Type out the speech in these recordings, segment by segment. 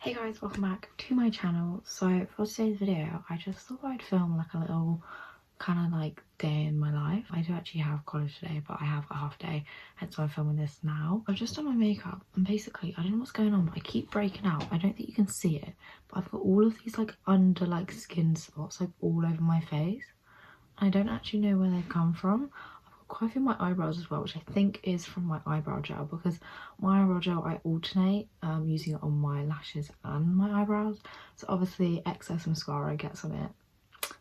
Hey guys, welcome back to my channel. So for today's video, I just thought I'd film like a little kind of like day in my life. I do actually have college today, but I have a half day, hence why I'm filming this now. I've just done my makeup and basically, I don't know what's going on, but I keep breaking out. I don't think you can see it, but I've got all of these like under like skin spots like all over my face. I don't actually know where they come from. Quite a few of my eyebrows as well, which I think is from my eyebrow gel, because my eyebrow gel I alternate using it on my lashes and my eyebrows, so obviously excess mascara gets on it,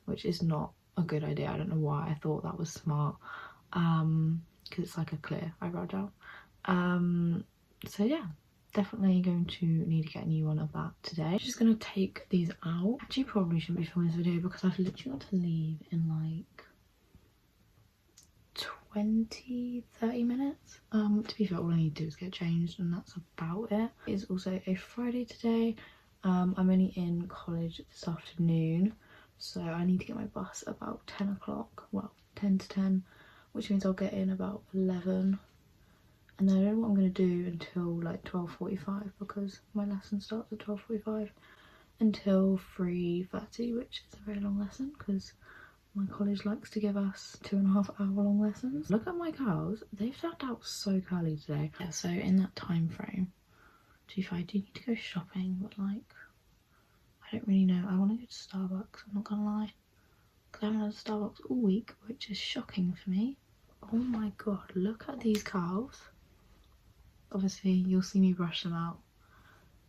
which is not a good idea. I don't know why I thought that was smart, because it's like a clear eyebrow gel. So yeah, definitely going to need to get a new one of that today. I'm just going to take these out. Actually probably shouldn't be filming this video because I've literally got to leave in like 20-30 minutes. To be fair, all I need to do is get changed and that's about it. It is also a Friday today. I'm only in college this afternoon, so I need to get my bus about 10 o'clock, well 10 to 10, which means I'll get in about 11, and then I don't know what I'm going to do until like 12:45 because my lesson starts at 12:45 until 3:30, which is a very long lesson because my college likes to give us 2.5-hour long lessons. Look at my curls, they've turned out so curly today. Yeah, so in that time frame, I do need to go shopping, but like, I don't really know. I want to go to Starbucks, I'm not gonna lie, because I haven't had a Starbucks all week, which is shocking for me. Oh my god, look at these curls. Obviously, you'll see me brush them out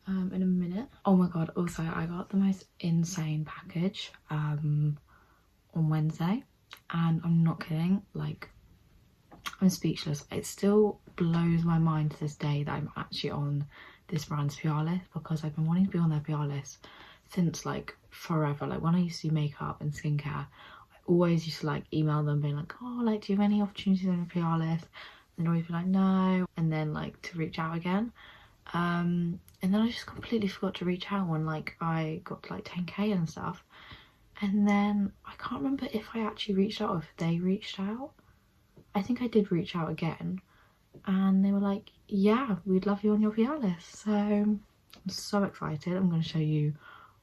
in a minute. Oh my god, also I got the most insane package on Wednesday, and I'm not kidding, like I'm speechless. It still blows my mind to this day that I'm actually on this brand's PR list, because I've been wanting to be on their PR list since like forever. Like when I used to do makeup and skincare, I always used to like email them being like, oh, like do you have any opportunities on your PR list? And they'd always be like no, and then like to reach out again. And then I just completely forgot to reach out when like I got to like 10k and stuff. And then I can't remember if I actually reached out or if they reached out. I think I did reach out again, and they were like, yeah, we'd love you on your PR list. So I'm so excited. I'm going to show you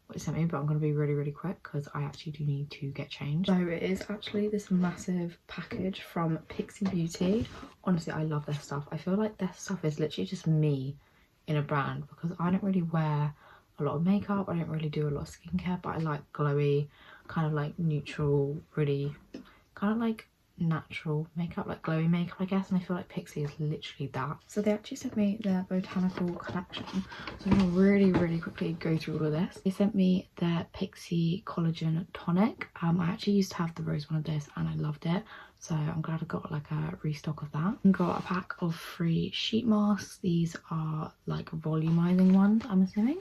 what it sent me, but I'm going to be really quick because I actually do need to get changed. So it is actually this massive package from Pixie Beauty. Honestly, I love their stuff. I feel like their stuff is literally just me in a brand, because I don't really wear a lot of makeup, I don't really do a lot of skincare, but I like glowy, kind of like neutral, really kind of like natural makeup, like glowy makeup I guess, and I feel like Pixie is literally that. So they actually sent me their botanical collection, so I'm gonna really quickly go through all of this. They sent me their Pixie collagen tonic. I actually used to have the rose one of this and I loved it, so I'm glad I got like a restock of that. I got a pack of 3 sheet masks. These are like volumizing ones, I'm assuming.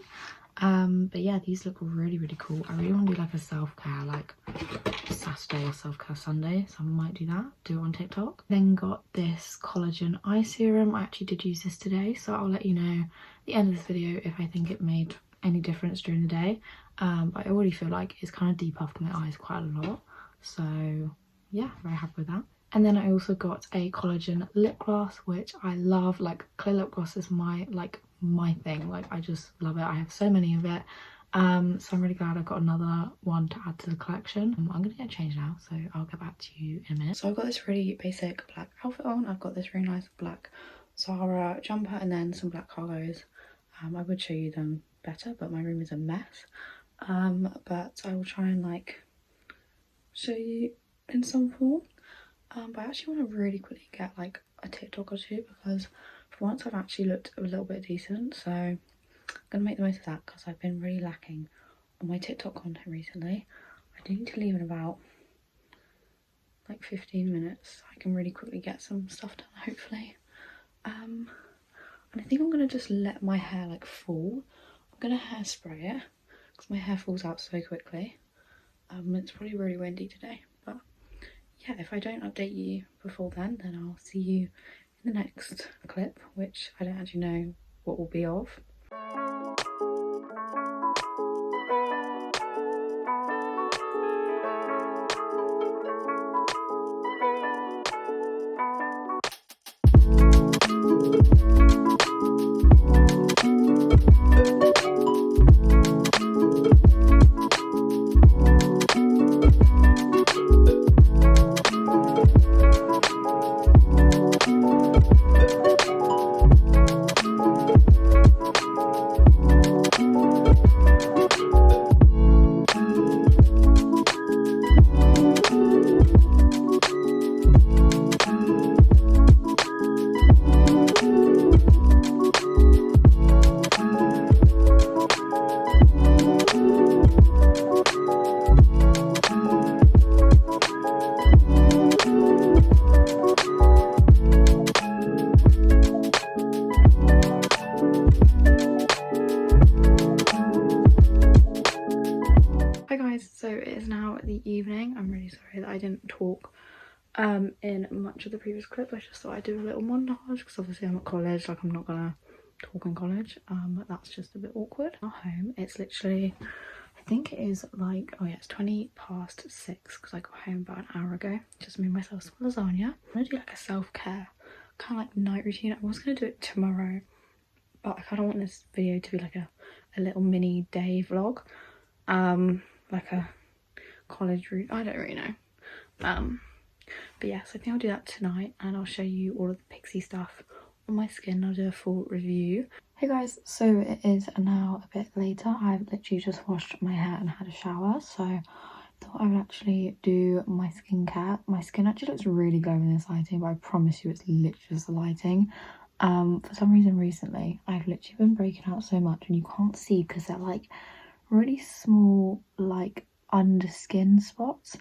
But yeah, these look really cool. I really want to do like a self-care like Saturday or self-care Sunday, so I might do that, do it on TikTok. Then got this collagen eye serum. I actually did use this today, so I'll let you know at the end of this video if I think it made any difference during the day. But I already feel like it's kind of depuffed my eyes quite a lot, so yeah, very happy with that. And then I also got a collagen lip gloss, which I love. Like clear lip gloss is my thing, like I just love it. I have so many of it, so I'm really glad I got another one to add to the collection. I'm gonna get changed now, so I'll get back to you in a minute. So I've got this really basic black outfit on. I've got this really nice black Zara jumper and then some black cargos. I would show you them better, but my room is a mess, but I will try and like show you in some form. But I actually want to really quickly get like a TikTok or two, because for once I've actually looked a little bit decent, so I'm going to make the most of that because I've been really lacking on my TikTok content recently. I do need to leave in about like 15 minutes so I can really quickly get some stuff done, hopefully. And I think I'm going to just let my hair like fall. I'm going to hairspray it because my hair falls out so quickly. It's probably really windy today, but yeah, if I don't update you before then I'll see you in the next clip, which I don't actually know what will be of. the evening. I'm really sorry that I didn't talk in much of the previous clip. I just thought I'd do a little montage because obviously I'm at college, like I'm not gonna talk in college, that's just a bit awkward. At home, it's literally, I think it is like, oh yeah, it's 6:20 because I got home about an hour ago. Just made myself some lasagna. I'm gonna do like a self-care kind of like night routine. I was gonna do it tomorrow, but I kind of want this video to be like a little mini day vlog, like a college route. I don't really know, but yes, I think I'll do that tonight, and I'll show you all of the pixie stuff on my skin. I'll do a full review. Hey guys, so it is now a bit later. I've literally just washed my hair and had a shower, so I thought I would actually do my skincare. My skin actually looks really glowing in this lighting, but I promise you it's literally just the lighting. For some reason recently I've literally been breaking out so much, and you can't see because they're like really small, like under skin spots.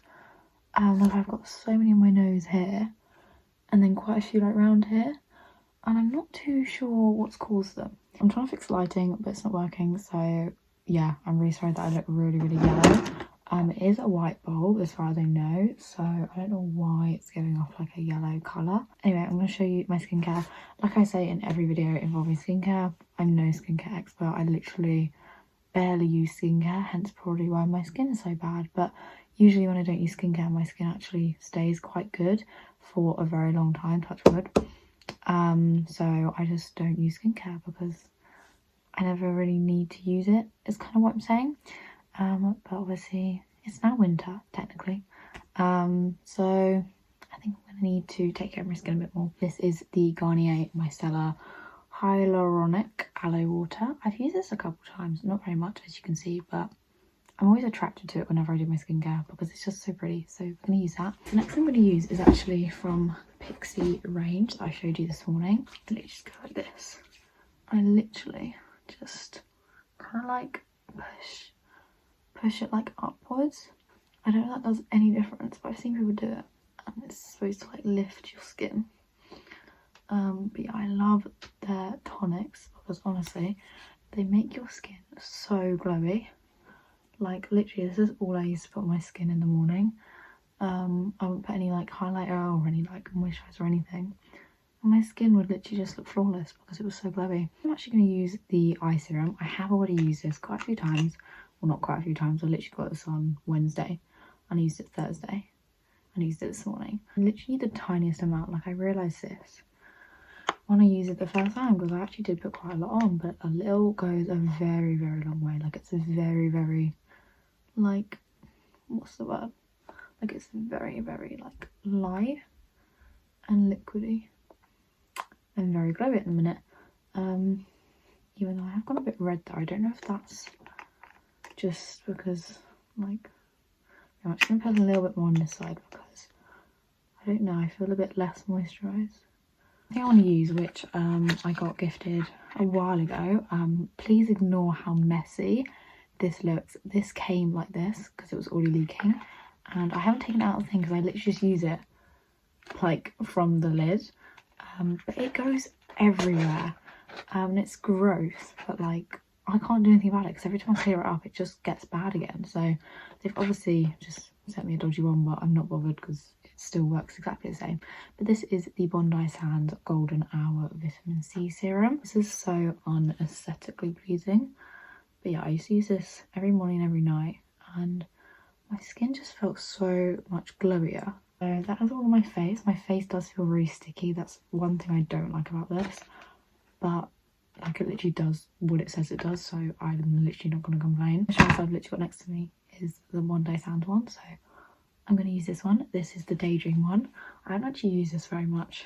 Like I've got so many on my nose here, and then quite a few like round here, and I'm not too sure what's caused them. I'm trying to fix the lighting, but it's not working, so yeah, I'm really sorry that I look really yellow. It is a white bulb as far as I know, so I don't know why it's giving off like a yellow colour. Anyway, I'm going to show you my skincare. Like I say in every video involving skincare, I'm no skincare expert. I literally barely use skincare, hence probably why my skin is so bad. But usually when I don't use skincare, my skin actually stays quite good for a very long time, touch wood. So I just don't use skincare because I never really need to use it, is kind of what I'm saying. But obviously it's now winter technically, so I think I'm gonna need to take care of my skin a bit more. This is the Garnier Micellar Hyaluronic Aloe Water. I've used this a couple times, not very much as you can see, but I'm always attracted to it whenever I do my skincare because it's just so pretty, so I'm gonna use that. The next thing I'm gonna use is actually from Pixie range that I showed you this morning. I literally just go like this. I literally just kind of like push it like upwards. I don't know if that does any difference, but I've seen people do it, and it's supposed to like lift your skin. But yeah, I love their tonics because honestly they make your skin so glowy. Like literally this is all I used to put on my skin in the morning. I wouldn't put any like highlighter or any like moisturiser or anything, and my skin would literally just look flawless because it was so glowy. I'm actually going to use the eye serum. I have already used this quite a few times. Well, not quite a few times. I literally got this on Wednesday and I used it Thursday and I used it this morning. I literally the tiniest amount. Like I realised this when I used it the first time because I actually did put quite a lot on, but a little goes a very long way. Like it's a very like, what's the word? Like it's very like light and liquidy and very glowy at the minute. Even though I have gone a bit red there. I don't know if that's just because like I'm actually gonna put a little bit more on this side because I don't know, I feel a bit less moisturised. The thing I want to use, which I got gifted a while ago, please ignore how messy this looks. This came like this because it was already leaking, and I haven't taken it out of the thing because I literally just use it like from the lid, but it goes everywhere, and it's gross, but like I can't do anything about it because every time I clear it up it just gets bad again. So they've obviously just sent me a dodgy one, but I'm not bothered because it still works exactly the same. But this is the Bondi Sands Golden Hour Vitamin C Serum. This is so unaesthetically pleasing, but yeah, I used to use this every morning and every night, and my skin just felt so much glowier. So that is all on my face. My face does feel really sticky. That's one thing I don't like about this, but like it literally does what it says it does, so I'm literally not going to complain. The shower I've literally got next to me is the Bondi Sands one, so I'm going to use this one. This is the Daydream one. I haven't actually used this very much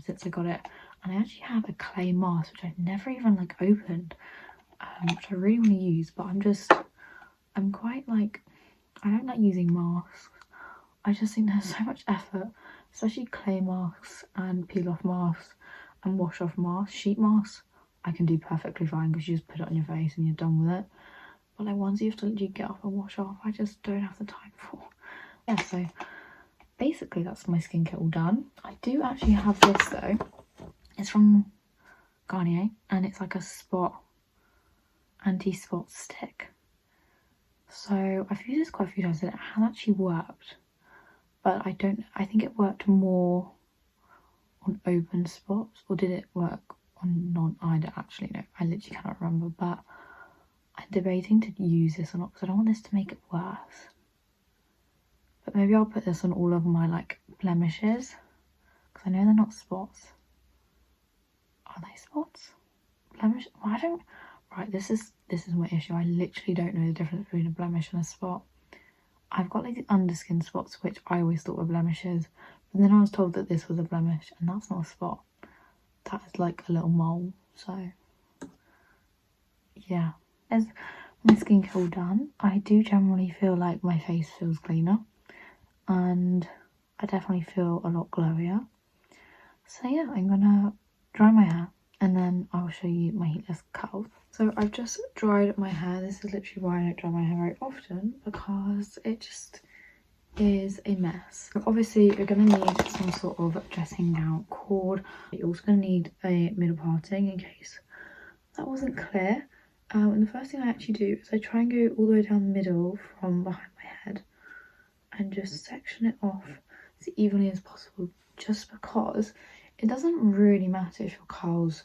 since I got it, and I actually have a clay mask which I've never even like opened, which I really want to use, but I'm quite like, I don't like using masks. I just think there's so much effort, especially clay masks and peel off masks and wash off masks. Sheet masks I can do perfectly fine because you just put it on your face and you're done with it, but like ones you have to literally get off and wash off, I just don't have the time for. Yeah, so basically that's my skincare all done. I do actually have this though. It's from Garnier and it's like a spot anti-spot stick. So I've used this quite a few times and it has actually worked, but I think it worked more on open spots, or did it work on I don't actually know, I literally cannot remember, but I'm debating to use this or not because I don't want this to make it worse. But maybe I'll put this on all of my like blemishes because I know they're not spots. Are they spots? Blemish? Well, I don't. Right, this is my issue. I literally don't know the difference between a blemish and a spot. I've got like the underskin spots, which I always thought were blemishes, but then I was told that this was a blemish, and that's not a spot. That is like a little mole. So yeah, there's my skincare all done. I do generally feel like my face feels cleaner, and I definitely feel a lot glowier. So yeah, I'm gonna dry my hair and then I'll show you my heatless curls. So I've just dried my hair. This is literally why I don't dry my hair very often, because it just is a mess. Obviously you're going to need some sort of dressing gown cord. You're also going to need a middle parting in case that wasn't clear. And the first thing I actually do is I try and go all the way down the middle from behind my head and just section it off as evenly as possible, just because it doesn't really matter if your curls,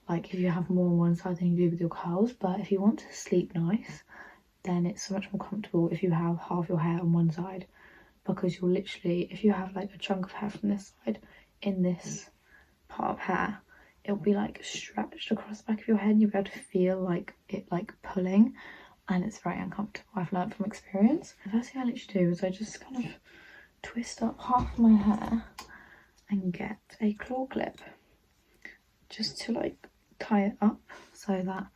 like if you have more on one side than you do with your curls, but if you want to sleep nice, then it's so much more comfortable if you have half your hair on one side, because you'll literally, if you have like a chunk of hair from this side in this part of hair, it'll be like stretched across the back of your head and you'll be able to feel like it like pulling, and it's very uncomfortable. I've learned from experience. The first thing I literally do is I just kind of twist up half of my hair and get a claw clip just to like tie it up so that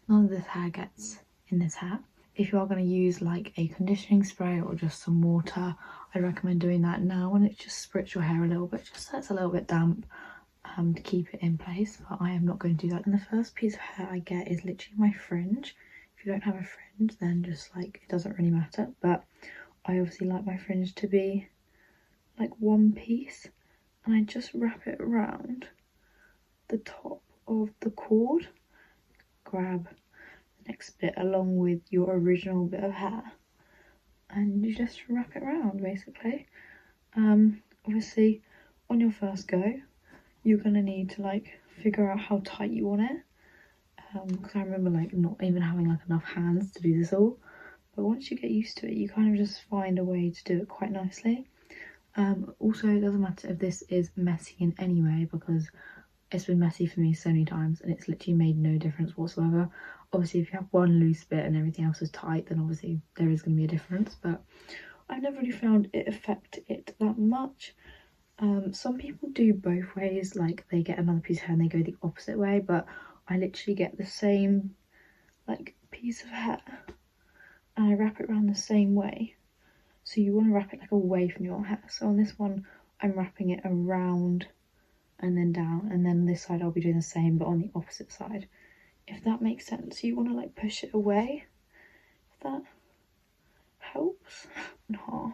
none of this hair gets in this hair. If you are going to use like a conditioning spray or just some water, I recommend doing that now, and it just spritz your hair a little bit, just so it's a little bit damp, to keep it in place. But I am not going to do that. And the first piece of hair I get is literally my fringe. If you don't have a fringe, then just like, it doesn't really matter, but I obviously like my fringe to be like one piece, and I just wrap it around the top of the cord. Grab the next bit along with your original bit of hair and you just wrap it around basically. Obviously on your first go you're gonna need to like figure out how tight you want it, because I remember like not even having like enough hands to do this all, but once you get used to it you kind of just find a way to do it quite nicely. Also it doesn't matter if this is messy in any way, because it's been messy for me so many times and it's literally made no difference whatsoever. Obviously if you have one loose bit and everything else is tight, then obviously there is going to be a difference, but I've never really found it affect it that much. Some people do both ways, like they get another piece of hair and they go the opposite way, but I literally get the same like piece of hair and I wrap it around the same way. So you want to wrap it like away from your hair. So on this one I'm wrapping it around and then down, and then this side I'll be doing the same but on the opposite side, if that makes sense. You want to like push it away, if that helps, in half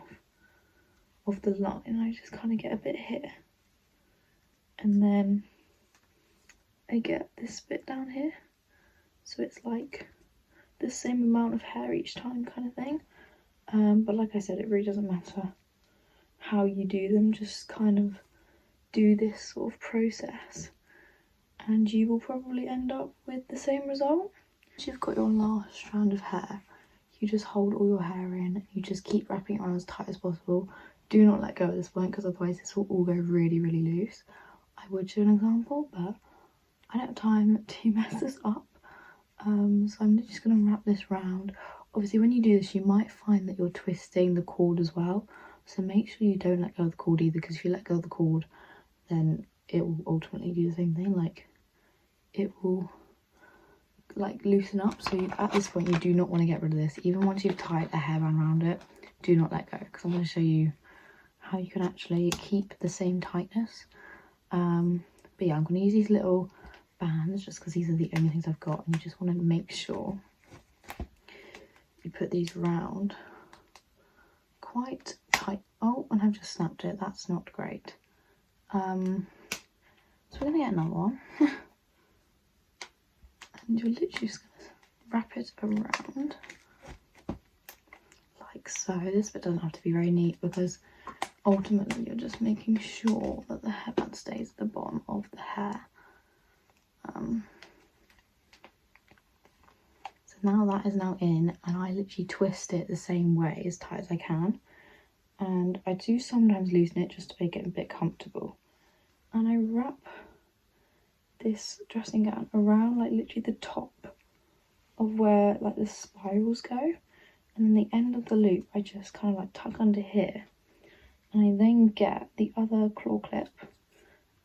of the line. I just kind of get a bit here and then I get this bit down here, so it's like the same amount of hair each time kind of thing. But like I said, it really doesn't matter how you do them, just kind of do this sort of process and you will probably end up with the same result. Once you've got your last strand of hair, you just hold all your hair in and you just keep wrapping it around as tight as possible. Do not let go at this point, because otherwise this will all go really loose. I would show an example, but I don't have time to mess this up, so I'm just going to wrap this round. Obviously when you do this you might find that you're twisting the cord as well, so make sure you don't let go of the cord either, because if you let go of the cord then it will ultimately do the same thing, like it will like loosen up. So at this point you do not want to get rid of this. Even once you've tied a hairband around it, do not let go, because I'm going to show you how you can actually keep the same tightness. But yeah, I'm going to use these little bands just because these are the only things I've got, and you just want to make sure you put these round quite tight. Oh, and I've just snapped it, that's not great. So we're going to get another one and you're literally just going to wrap it around like so. This bit doesn't have to be very neat because ultimately you're just making sure that the hairband stays at the bottom of the hair. So now that is now in, and I literally twist it the same way as tight as I can. And I do sometimes loosen it just to make it a bit comfortable. And I wrap this dressing gown around like literally the top of where like the spirals go. And then the end of the loop I just kind of like tuck under here. And I then get the other claw clip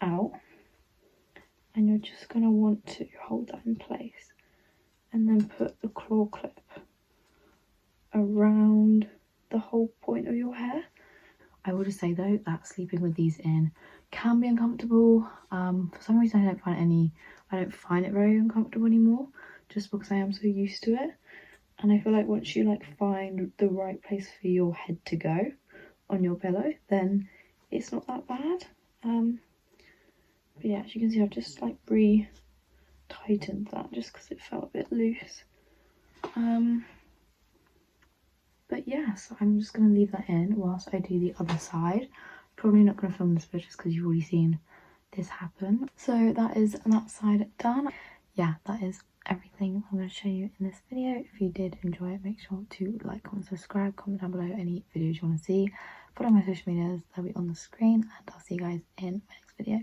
out. And you're just going to want to hold that in place. And then put the claw clip around the whole point of your hair. I will just say though that sleeping with these in can be uncomfortable. For some reason I don't find it very uncomfortable anymore, just because I am so used to it. And I feel like once you like find the right place for your head to go on your pillow, then it's not that bad. But yeah, as you can see, I've just like re-tightened that just because it felt a bit loose. But yeah, so I'm just going to leave that in whilst I do the other side. Probably not going to film this bit just because you've already seen this happen. So that is that side done. Yeah, that is everything I'm going to show you in this video. If you did enjoy it, make sure to like, comment, subscribe, comment down below any videos you want to see. Follow my social medias, they'll be on the screen, and I'll see you guys in my next video.